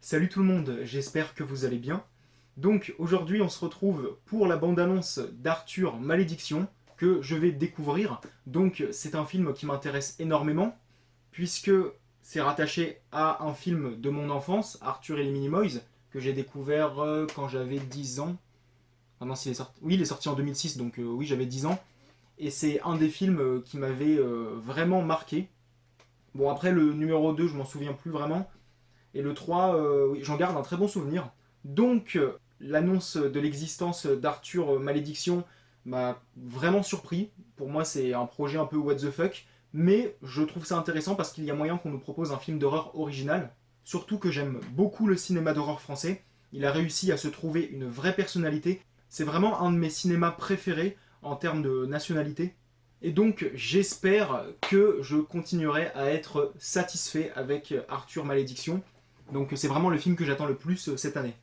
Salut tout le monde, j'espère que vous allez bien. Donc aujourd'hui on se retrouve pour la bande-annonce d'Arthur Malédiction que je vais découvrir. Donc c'est un film qui m'intéresse énormément puisque c'est rattaché à un film de mon enfance, Arthur et les Minimoys, que j'ai découvert quand j'avais 10 ans. Ah non, oui, il est sorti en 2006, donc oui, j'avais 10 ans. Et c'est un des films qui m'avait vraiment marqué. Bon, après, le numéro 2, je m'en souviens plus vraiment. Et le 3, oui, j'en garde un très bon souvenir. Donc, l'annonce de l'existence d'Arthur Malédiction m'a vraiment surpris. Pour moi, c'est un projet un peu what the fuck. Mais je trouve ça intéressant parce qu'il y a moyen qu'on nous propose un film d'horreur original. Surtout que j'aime beaucoup le cinéma d'horreur français. Il a réussi à se trouver une vraie personnalité. C'est vraiment un de mes cinémas préférés en termes de nationalité. Et donc j'espère que je continuerai à être satisfait avec Arthur Malédiction. Donc c'est vraiment le film que j'attends le plus cette année.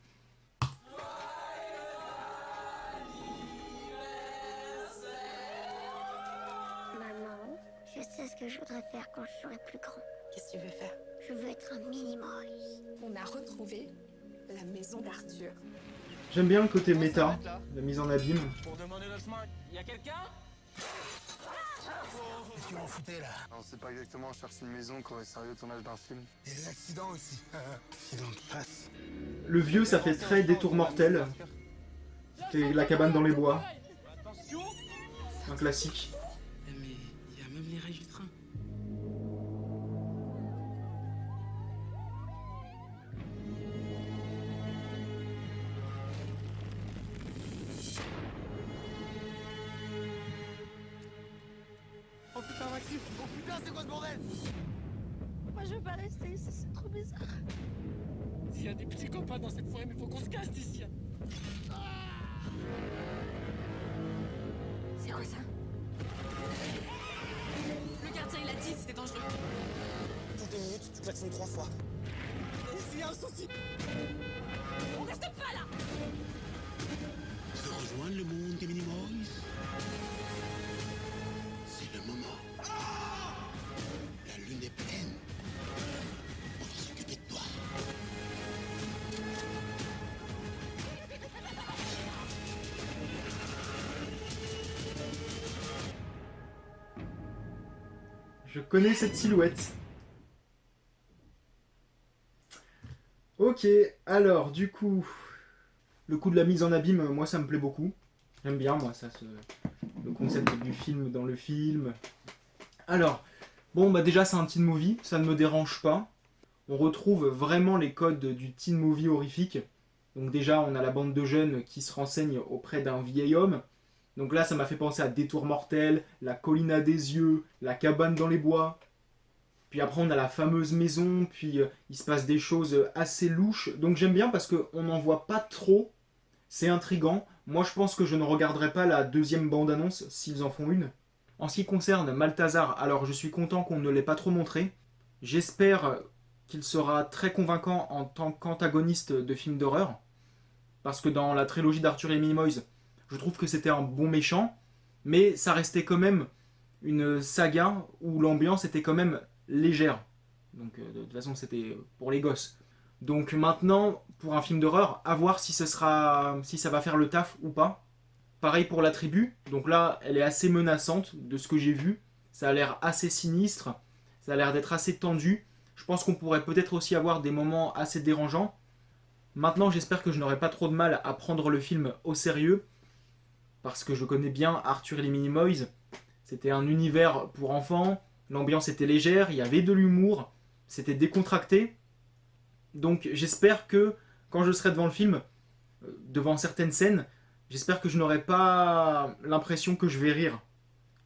Maman, je sais ce que je voudrais faire quand je serai plus grand. Qu'est-ce que tu veux faire? Je veux être un Minimoys. On a retrouvé la maison d'Arthur. J'aime bien le côté méta, la mise en abîme. Pour demander le chemin, y a quelqu'un? Qu'est-ce que vous en foutez là? On sait pas exactement, on cherche une maison qui aurait servi au tournage d'un film. Il y a des accidents aussi. Qu'est-ce donc passe? Le vieux, ça fait très détour mortel. C'est la cabane dans les bois, Attention! un classique. Mais il y a même les rails du train. Oh putain, Maxime! Oh putain, c'est quoi ce bordel? Moi, je veux pas rester ici, c'est trop bizarre. S'il y a des petits copains dans cette forêt, mais faut qu'on se casse d'ici. C'est quoi ça? Le gardien, il a dit que c'était dangereux. Toutes les minutes, tu klaxonnes 3 fois. S'il y a un souci! On reste pas là! Tu veux rejoindre le monde des Minimoys? C'est le moment. La lune est pleine. On va s'occuper de toi. Je connais cette silhouette. Ok, alors du coup, le coup de la mise en abîme, moi ça me plaît beaucoup. J'aime bien, moi, le concept du film dans le film. Alors, bon, bah déjà c'est un teen movie, ça ne me dérange pas. On retrouve vraiment les codes du teen movie horrifique. Donc déjà, on a la bande de jeunes qui se renseignent auprès d'un vieil homme. Donc là, ça m'a fait penser à Détour mortel, la colline à des yeux, la cabane dans les bois. Puis après, on a la fameuse maison, puis il se passe des choses assez louches. Donc j'aime bien parce qu'on n'en voit pas trop. C'est intriguant. Moi, je pense que je ne regarderai pas la deuxième bande-annonce s'ils en font une. En ce qui concerne Malthazar, alors je suis content qu'on ne l'ait pas trop montré. J'espère qu'il sera très convaincant en tant qu'antagoniste de films d'horreur. Parce que dans la trilogie d'Arthur et les Minimoys, je trouve que c'était un bon méchant, mais ça restait quand même une saga où l'ambiance était quand même légère. Donc de toute façon, c'était pour les gosses. Donc maintenant, pour un film d'horreur, à voir si ça va faire le taf ou pas. Pareil pour la tribu. Donc là, elle est assez menaçante de ce que j'ai vu. Ça a l'air assez sinistre. Ça a l'air d'être assez tendu. Je pense qu'on pourrait peut-être aussi avoir des moments assez dérangeants. Maintenant, j'espère que je n'aurai pas trop de mal à prendre le film au sérieux. Parce que je connais bien Arthur et les Minimoys. C'était un univers pour enfants. L'ambiance était légère. Il y avait de l'humour. C'était décontracté. Donc j'espère que quand je serai devant le film, devant certaines scènes, j'espère que je n'aurai pas l'impression que je vais rire.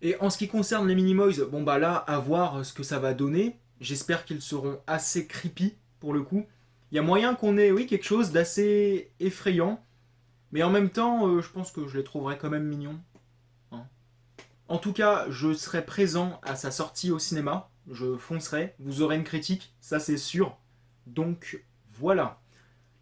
Et en ce qui concerne les Minimoys, bon bah là, à voir ce que ça va donner. J'espère qu'ils seront assez creepy pour le coup. Il y a moyen qu'on ait, oui, quelque chose d'assez effrayant. Mais en même temps, je pense que je les trouverai quand même mignons. Hein. En tout cas, je serai présent à sa sortie au cinéma. Je foncerai. Vous aurez une critique, ça c'est sûr. Donc voilà.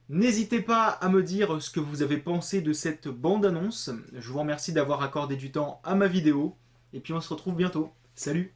N'hésitez pas à me dire ce que vous avez pensé de cette bande-annonce. Je vous remercie d'avoir accordé du temps à ma vidéo. Et puis on se retrouve bientôt. Salut!